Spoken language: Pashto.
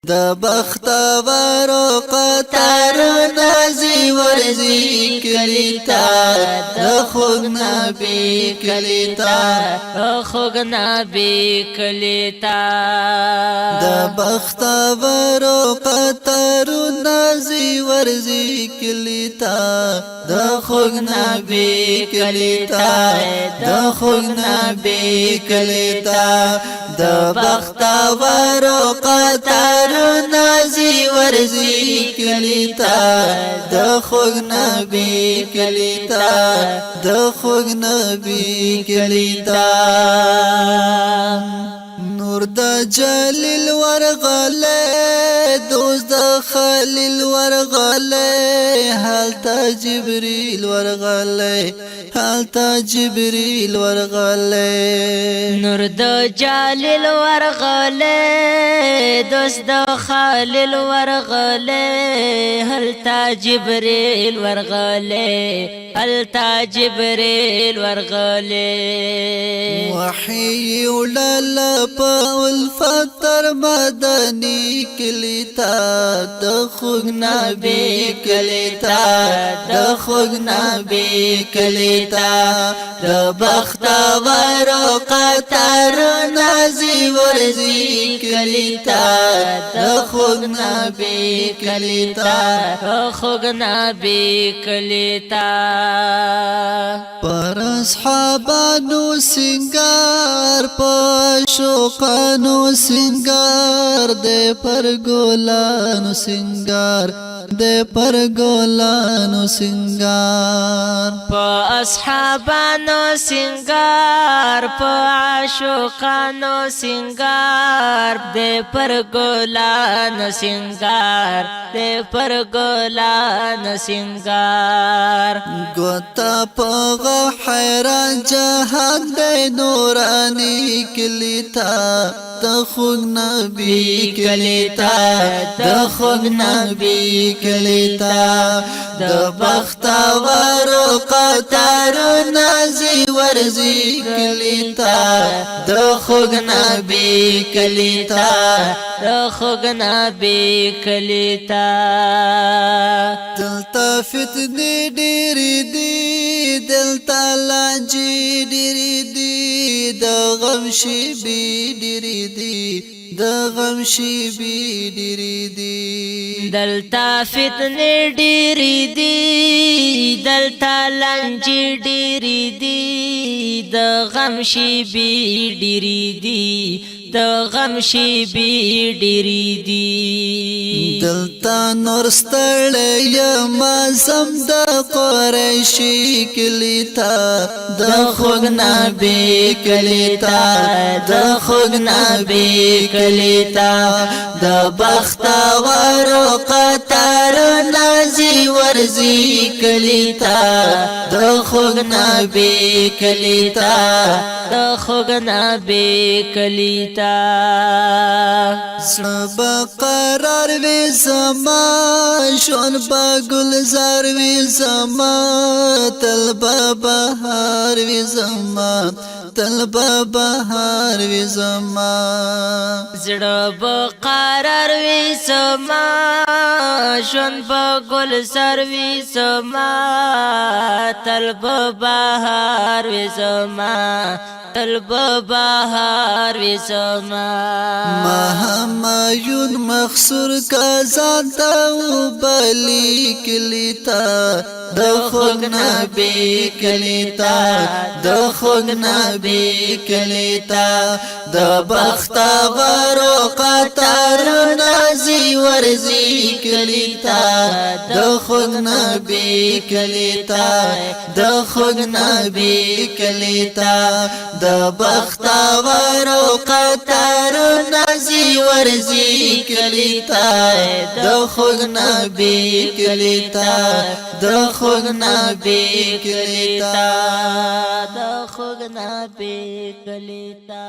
د بختورو قطارونه ځي ورځي کلي ته د خوږ نبي کلي ته خوږ نبي کلي ته د بختورو قطارونه ځي ورځي کلي ته د خوږ نبي کلي ته د خوږ نبي کلي ته د بختورو قطارونه ځي ورځي کلي ته د خوږ نبي کلي ته د خوږ نبي کلي ته نور د جلیل ورغله دوست د خلیل ورغله هلته جبريل ورغله هلته جبريل ورغله نور د جلیل ورغله دوست د خلیل ورغله هلته جبريل ورغله هلته جبريل ورغله وحي ولله الفتر مدني کلی تا د خوږ نبي کلی تا د خوږ نبي کلی تا د بختورو قطارونه ځي ورځي کلی تا د خوږ نبي کلی تا خوږ نبي کلی تا پر اصحابانو سنگار شوقانو سنگار دے پر گولانو سنگار دے پر گولانو سنگار پا اصحابانو سنگار پا عاشقانو سنگار دے پر گولانو سنگار دے پر گولانو سنگار گوتا پاغا حیران جہان دے نورانی کلی تا د خوږ نبي کلی تا د خوږ نبي کلی تا د بختورو قطارونه ځي ورځي کلی تا د خوږ نبي کلی تا د خوږ نبي کلی تا دلته فتنې ډېرې دي دلته لانجې ډېرې دي د غم شیبې ډېرې دي د غم شیبې ډېرې دي دلته فتنې ډېرې دي دلته لانجې ډېرې دي د غم شیبې ډېرې دي د غم شیبې ډېرې دي دلته نور ستړی یم زم د قریشي کلي ته د خوږ نبي کلي ته د خوږ نبي کلي ته د بختورو قطارونه ځي ورځي کلي ته د خوږ نبي کلي ته د خوږ نبي کلي ته زړه به قرار وي زما ژوند به ګلزار وي زما تل به بهار وي زما تل به بهار وي زما زړه به قرار وي زما ژوند به ګلزار وي زما تل به بهار وي زما تل به بهار وي زما ما همایون مخصور کا ځان ته وبلي کلي ته د خوږ نبي کلي ته د خوږ نبي کلي ته د بختورو قطارونه ځي ورځي کلي ته د خوږ نبي کلي ته د خوږ نبي کلي ته د بختورو قطارونه ځي ورځي کلي ته د خوږ نبي کلي ته د خوږ نبي کلي ته د خوږ نبي کلي ته